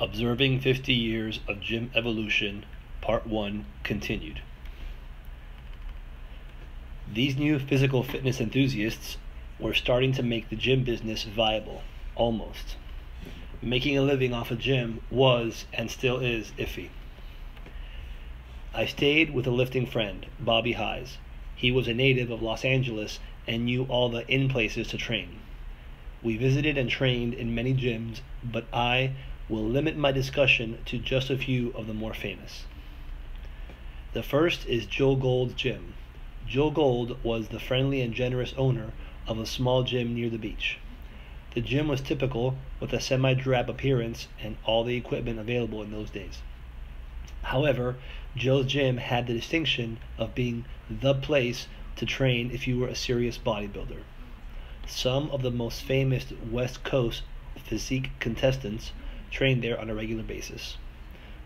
Observing 50 Years of Gym Evolution, Part 1 continued. These new physical fitness enthusiasts were starting to make the gym business viable, almost. Making a living off a gym was, and still is, iffy. I stayed with a lifting friend, Bobby Hayes. He was a native of Los Angeles and knew all the in-places to train. We visited and trained in many gyms, but I will limit my discussion to just a few of the more famous. The first is Joe Gold's gym. Joe Gold was the friendly and generous owner of a small gym near the beach. The gym was typical, with a semi-drab appearance and all the equipment available in those days. However, Joe's gym had the distinction of being the place to train if you were a serious bodybuilder. Some of the most famous West Coast physique contestants trained there on a regular basis.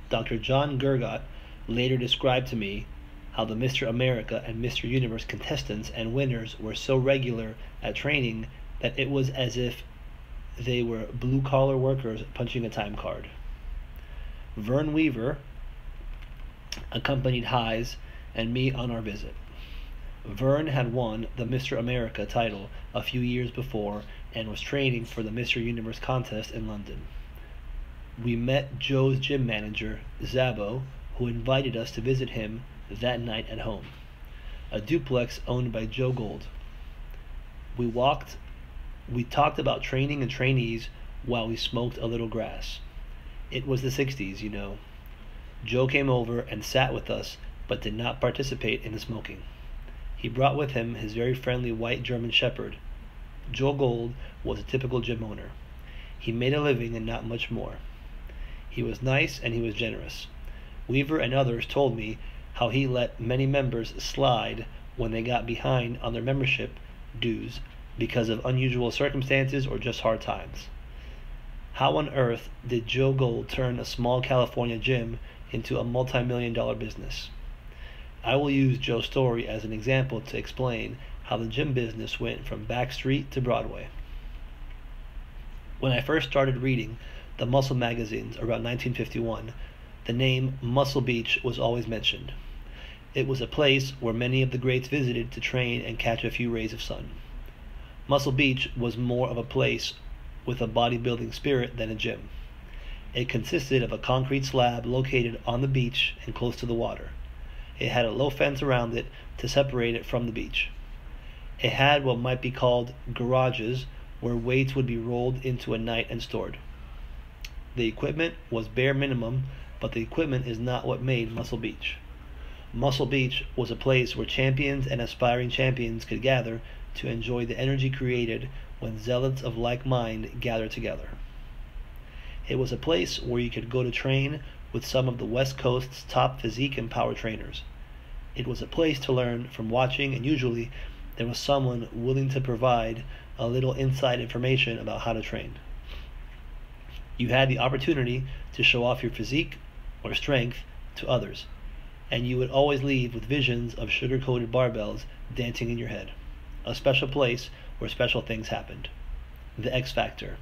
Dr. John Gergott later described to me how the Mr. America and Mr. Universe contestants and winners were so regular at training that it was as if they were blue-collar workers punching a time card. Vern Weaver accompanied Hayes and me on our visit. Vern had won the Mr. America title a few years before and was training for the Mr. Universe contest in London. We met Joe's gym manager, Zabo, who invited us to visit him that night at home, a duplex owned by Joe Gold. We talked about training and trainees while we smoked a little grass. It was the 60s, you know. Joe came over and sat with us, but did not participate in the smoking. He brought with him his very friendly white German Shepherd. Joe Gold was a typical gym owner. He made a living and not much more. He was nice and he was generous. Weaver and others told me how he let many members slide when they got behind on their membership dues because of unusual circumstances or just hard times. How on earth did Joe Gold turn a small California gym into a multi-million-dollar business? I will use Joe's story as an example to explain how the gym business went from back street to Broadway. When I first started reading the muscle magazines around 1951, the name Muscle Beach was always mentioned. It was a place where many of the greats visited to train and catch a few rays of sun. Muscle Beach was more of a place with a bodybuilding spirit than a gym. It consisted of a concrete slab located on the beach and close to the water. It had a low fence around it to separate it from the beach. It had what might be called garages where weights would be rolled into a night and stored. The equipment was bare minimum, but the equipment is not what made Muscle Beach. Muscle Beach was a place where champions and aspiring champions could gather to enjoy the energy created when zealots of like mind gathered together. It was a place where you could go to train with some of the West Coast's top physique and power trainers. It was a place to learn from watching, and usually there was someone willing to provide a little inside information about how to train. You had the opportunity to show off your physique or strength to others, and you would always leave with visions of sugar-coated barbells dancing in your head. A special place where special things happened. The X Factor.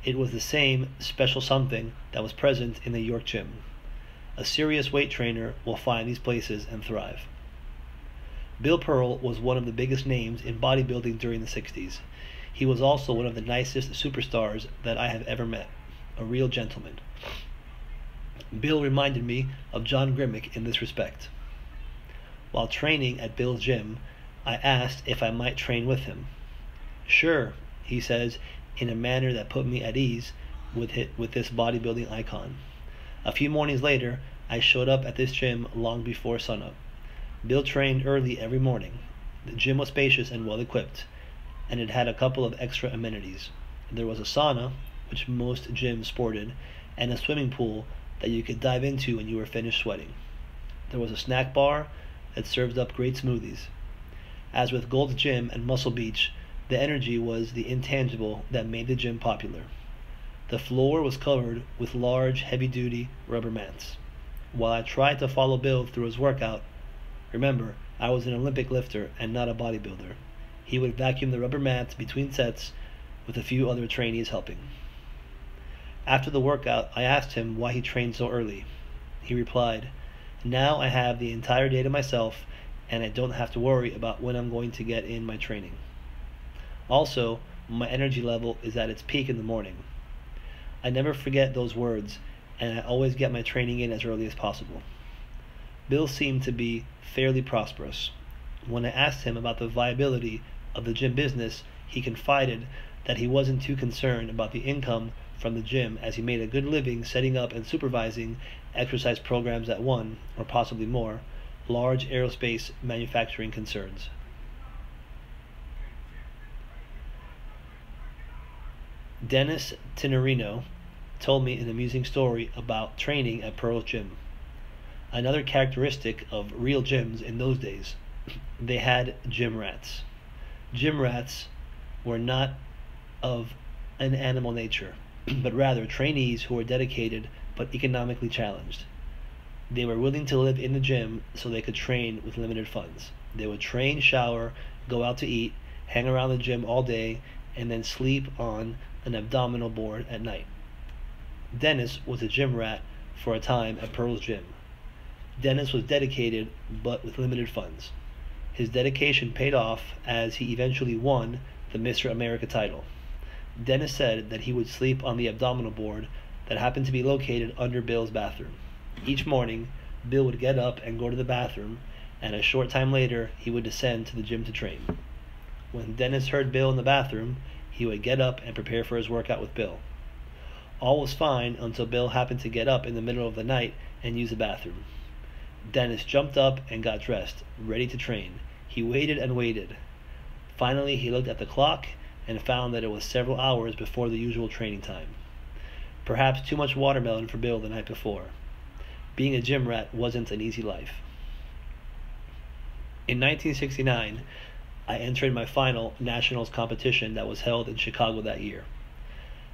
It was the same special something that was present in the York gym. A serious weight trainer will find these places and thrive. Bill Pearl was one of the biggest names in bodybuilding during the 60s. He was also one of the nicest superstars that I have ever met. A real gentleman. Bill reminded me of John Grimmick in this respect. While training at Bill's gym, I asked if I might train with him. Sure, he says, in a manner that put me at ease with this bodybuilding icon. A few mornings later, I showed up at this gym long before sunup. Bill trained early every morning. The gym was spacious and well equipped, and it had a couple of extra amenities. There was a sauna, which most gyms sported, and a swimming pool that you could dive into when you were finished sweating. There was a snack bar that served up great smoothies. As with Gold's Gym and Muscle Beach, the energy was the intangible that made the gym popular. The floor was covered with large, heavy-duty rubber mats. While I tried to follow Bill through his workout, remember, I was an Olympic lifter and not a bodybuilder, he would vacuum the rubber mats between sets with a few other trainees helping. After the workout, I asked him why he trained so early. He replied, "Now I have the entire day to myself, and I don't have to worry about when I'm going to get in my training. Also, my energy level is at its peak in the morning." I never forget those words, and I always get my training in as early as possible. Bill seemed to be fairly prosperous. When I asked him about the viability of the gym business, he confided that he wasn't too concerned about the income from the gym, as he made a good living setting up and supervising exercise programs at one, or possibly more, large aerospace manufacturing concerns. Dennis Tinerino told me an amusing story about training at Pearl's gym. Another characteristic of real gyms in those days, they had gym rats. Gym rats were not of an animal nature, but rather trainees who were dedicated but economically challenged. They were willing to live in the gym so they could train with limited funds. They would train, shower, go out to eat, hang around the gym all day, and then sleep on an abdominal board at night. Dennis was a gym rat for a time at Pearl's gym. Dennis was dedicated but with limited funds. His dedication paid off as he eventually won the Mr. America title. Dennis said that he would sleep on the abdominal board that happened to be located under Bill's bathroom. Each morning, Bill would get up and go to the bathroom, and a short time later, he would descend to the gym to train. When Dennis heard Bill in the bathroom, he would get up and prepare for his workout with Bill. All was fine until Bill happened to get up in the middle of the night and use the bathroom. Dennis jumped up and got dressed, ready to train. He waited and waited. Finally, he looked at the clock and found that it was several hours before the usual training time. Perhaps too much watermelon for Bill the night before. Being a gym rat wasn't an easy life. In 1969, I entered my final nationals competition that was held in Chicago that year.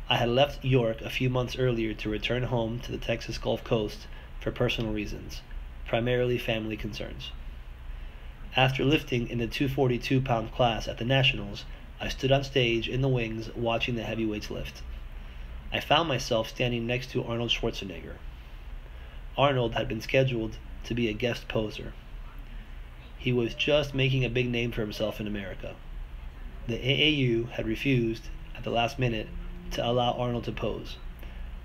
I had left York a few months earlier to return home to the Texas Gulf Coast for personal reasons, primarily family concerns. After lifting in the 242-pound class at the Nationals, I stood on stage in the wings watching the heavyweights lift. I found myself standing next to Arnold Schwarzenegger. Arnold had been scheduled to be a guest poser. He was just making a big name for himself in America. The AAU had refused, at the last minute, to allow Arnold to pose.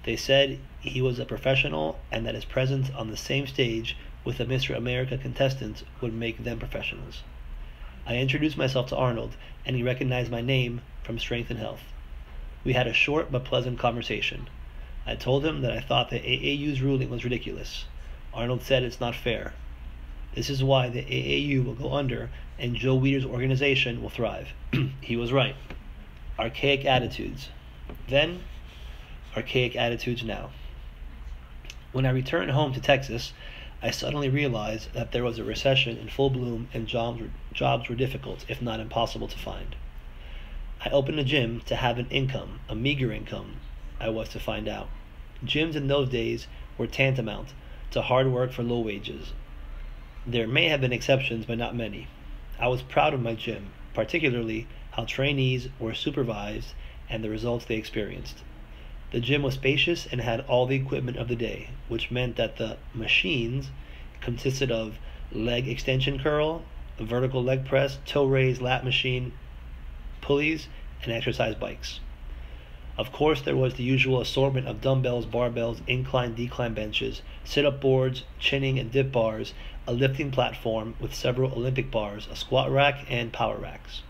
They said he was a professional and that his presence on the same stage with the Mr. America contestants would make them professionals. I introduced myself to Arnold, and he recognized my name from Strength and Health. We had a short but pleasant conversation. I told him that I thought the AAU's ruling was ridiculous. Arnold said it's not fair. This is why the AAU will go under and Joe Weider's organization will thrive. He was right. Archaic attitudes. Then, archaic attitudes now. When I returned home to Texas, I suddenly realized that there was a recession in full bloom and jobs were difficult, if not impossible, to find. I opened a gym to have an income, a meager income, I was to find out. Gyms in those days were tantamount to hard work for low wages. There may have been exceptions, but not many. I was proud of my gym, particularly how trainees were supervised and the results they experienced. The gym was spacious and had all the equipment of the day, which meant that the machines consisted of leg extension curl, a vertical leg press, toe raise, lat machine, pulleys, and exercise bikes. Of course, there was the usual assortment of dumbbells, barbells, incline, decline benches, sit-up boards, chinning and dip bars, a lifting platform with several Olympic bars, a squat rack, and power racks.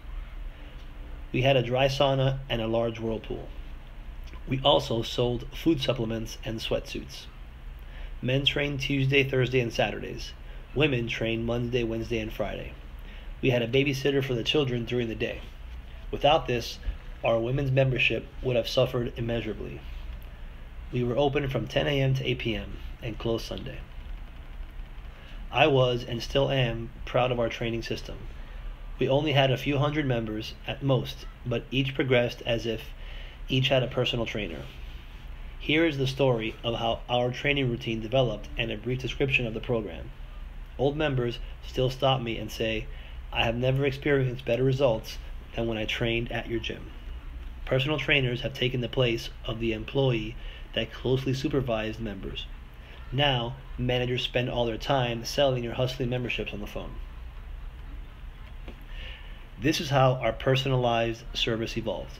We had a dry sauna and a large whirlpool. We also sold food supplements and sweatsuits. Men trained Tuesday, Thursday, and Saturdays. Women trained Monday, Wednesday, and Friday. We had a babysitter for the children during the day. Without this, our women's membership would have suffered immeasurably. We were open from 10 a.m. to 8 p.m. and closed Sunday. I was, and still am, proud of our training system. We only had a few hundred members at most, but each progressed as if each had a personal trainer. Here is the story of how our training routine developed and a brief description of the program. Old members still stop me and say, "I have never experienced better results than when I trained at your gym." Personal trainers have taken the place of the employee that closely supervised members. Now, managers spend all their time selling or hustling memberships on the phone. This is how our personalized service evolved.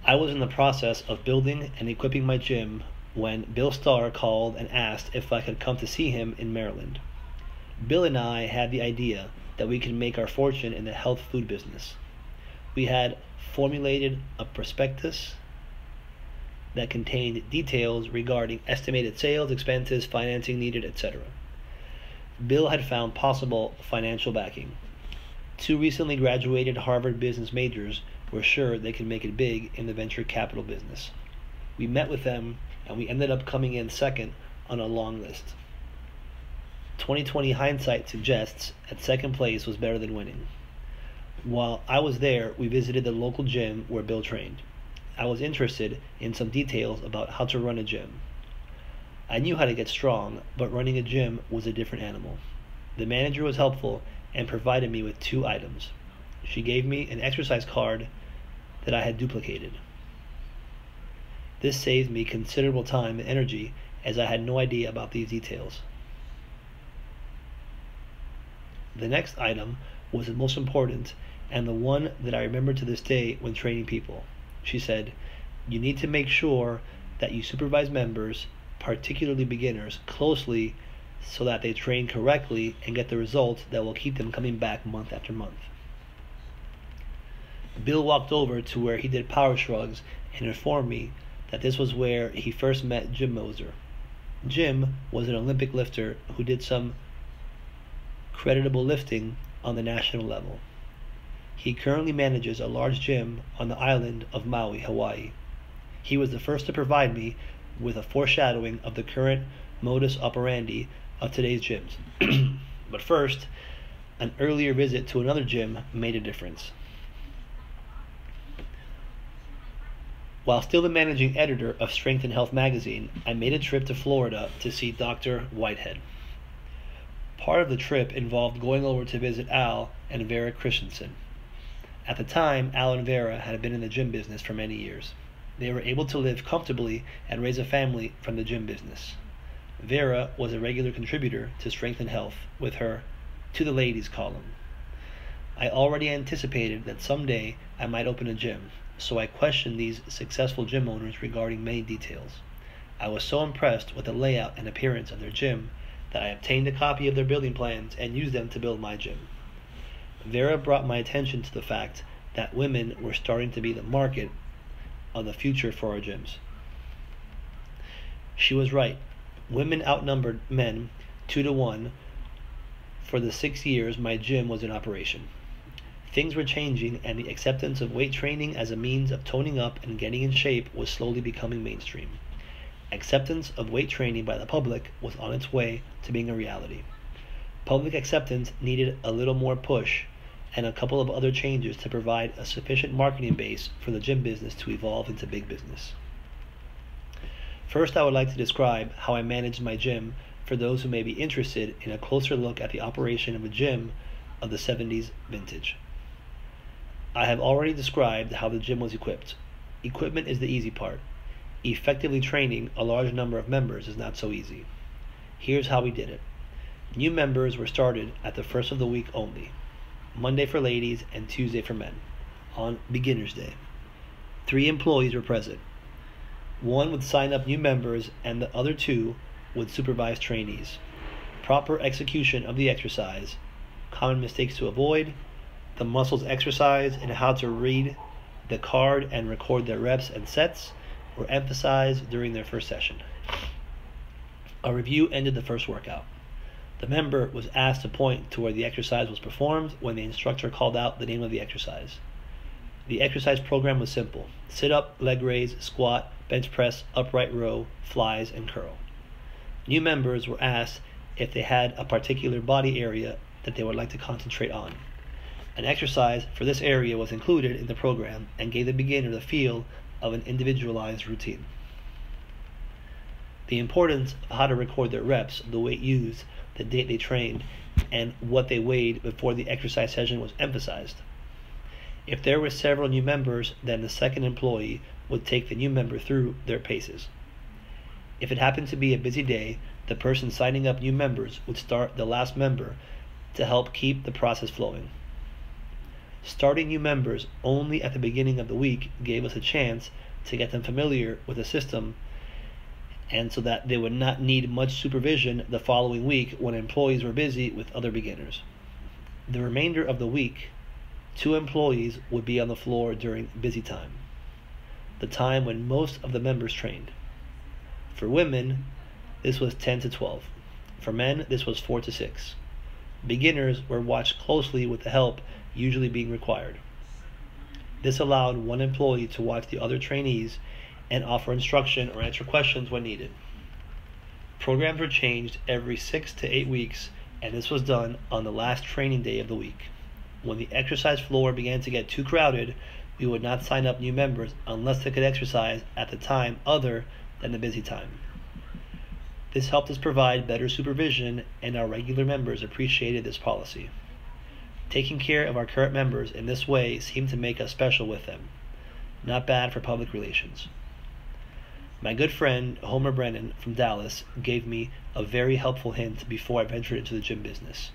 I was in the process of building and equipping my gym when Bill Starr called and asked if I could come to see him in Maryland. Bill and I had the idea that we could make our fortune in the health food business. We had formulated a prospectus that contained details regarding estimated sales, expenses, financing needed, etc. Bill had found possible financial backing. 2 recently graduated Harvard business majors were sure they could make it big in the venture capital business. We met with them, and we ended up coming in second on a long list. 2020 hindsight suggests that second place was better than winning. While I was there, we visited the local gym where Bill trained. I was interested in some details about how to run a gym. I knew how to get strong, but running a gym was a different animal. The manager was helpful and provided me with 2 items. She gave me an exercise card that I had duplicated. This saved me considerable time and energy, as I had no idea about these details. The next item was the most important and the one that I remember to this day when training people. She said, "You need to make sure that you supervise members, particularly beginners, closely so that they train correctly and get the results that will keep them coming back month after month." Bill walked over to where he did power shrugs and informed me that this was where he first met Jim Moser. Jim was an Olympic lifter who did some creditable lifting on the national level. He currently manages a large gym on the island of Maui, Hawaii. He was the first to provide me with a foreshadowing of the current modus operandi of today's gyms. But first, an earlier visit to another gym made a difference. While still the managing editor of Strength and Health magazine, I made a trip to Florida to see Dr. Whitehead. Part of the trip involved going over to visit Al and Vera Christensen. At the time, Al and Vera had been in the gym business for many years. They were able to live comfortably and raise a family from the gym business. Vera was a regular contributor to Strength and Health with her To the Ladies column. I already anticipated that someday I might open a gym, so I questioned these successful gym owners regarding many details. I was so impressed with the layout and appearance of their gym that I obtained a copy of their building plans and used them to build my gym. Vera brought my attention to the fact that women were starting to be the market of the future for our gyms. She was right. Women outnumbered men 2-to-1 for the 6 years my gym was in operation. Things were changing, and the acceptance of weight training as a means of toning up and getting in shape was slowly becoming mainstream. Acceptance of weight training by the public was on its way to being a reality. Public acceptance needed a little more push and a couple of other changes to provide a sufficient marketing base for the gym business to evolve into big business. First, I would like to describe how I managed my gym for those who may be interested in a closer look at the operation of a gym of the 70s vintage. I have already described how the gym was equipped. Equipment is the easy part. Effectively training a large number of members is not so easy. Here's how we did it. New members were started at the first of the week only. Monday for ladies and Tuesday for men, on Beginner's Day. 3 employees were present. 1 would sign up new members and the other 2 would supervise trainees. Proper execution of the exercise, common mistakes to avoid, the muscles exercise, and how to read the card and record their reps and sets were emphasized during their first session. A review ended the first workout. The member was asked to point to where the exercise was performed when the instructor called out the name of the exercise. The exercise program was simple: sit-up, leg raise, squat, bench press, upright row, flies, and curl. New members were asked if they had a particular body area that they would like to concentrate on. An exercise for this area was included in the program and gave the beginner the feel of an individualized routine. The importance of how to record their reps, the weight used, the date they trained, and what they weighed before the exercise session was emphasized. If there were several new members, then the second employee would take the new member through their paces. If it happened to be a busy day, the person signing up new members would start the last member to help keep the process flowing. Starting new members only at the beginning of the week gave us a chance to get them familiar with the system, and so that they would not need much supervision the following week when employees were busy with other beginners. The remainder of the week, 2 employees would be on the floor during busy time, the time when most of the members trained. For women, this was 10 to 12. For men, this was 4 to 6. Beginners were watched closely with the help usually being required. This allowed 1 employee to watch the other trainees and offer instruction or answer questions when needed. Programs were changed every 6 to 8 weeks, and this was done on the last training day of the week. When the exercise floor began to get too crowded, we would not sign up new members unless they could exercise at the time other than the busy time. This helped us provide better supervision, and our regular members appreciated this policy. Taking care of our current members in this way seemed to make us special with them. Not bad for public relations. My good friend Homer Brennan from Dallas gave me a very helpful hint before I ventured into the gym business.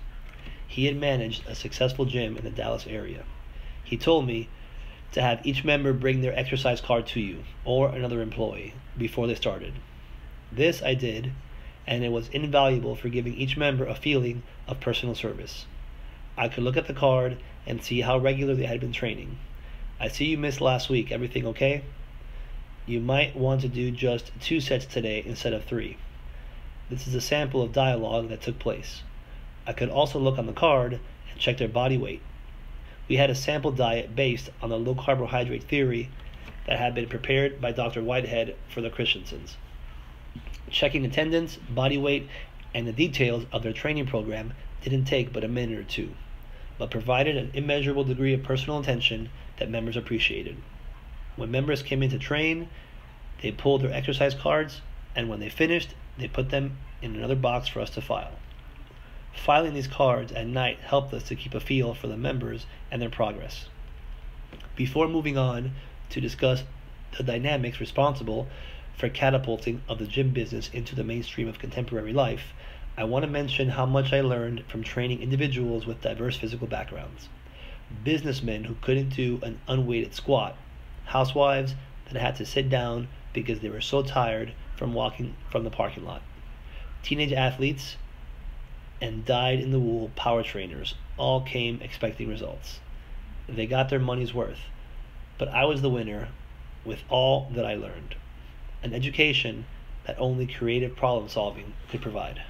He had managed a successful gym in the Dallas area. He told me to have each member bring their exercise card to you, or another employee, before they started. This I did, and it was invaluable for giving each member a feeling of personal service. I could look at the card and see how regular they had been training. I see you missed last week. Everything okay? You might want to do just 2 sets today instead of 3. This is a sample of dialogue that took place. I could also look on the card and check their body weight. We had a sample diet based on the low carbohydrate theory that had been prepared by Dr. Whitehead for the Christiansens. Checking attendance, body weight, and the details of their training program didn't take but a minute or 2, but provided an immeasurable degree of personal attention that members appreciated. When members came in to train, they pulled their exercise cards, and when they finished, they put them in another box for us to file. Filing these cards at night helped us to keep a feel for the members and their progress. Before moving on to discuss the dynamics responsible for catapulting of the gym business into the mainstream of contemporary life, I want to mention how much I learned from training individuals with diverse physical backgrounds. Businessmen who couldn't do an unweighted squat, housewives that had to sit down because they were so tired from walking from the parking lot, teenage athletes, and dyed-in-the-wool power trainers all came expecting results. They got their money's worth, but I was the winner with all that I learned, an education that only creative problem solving could provide.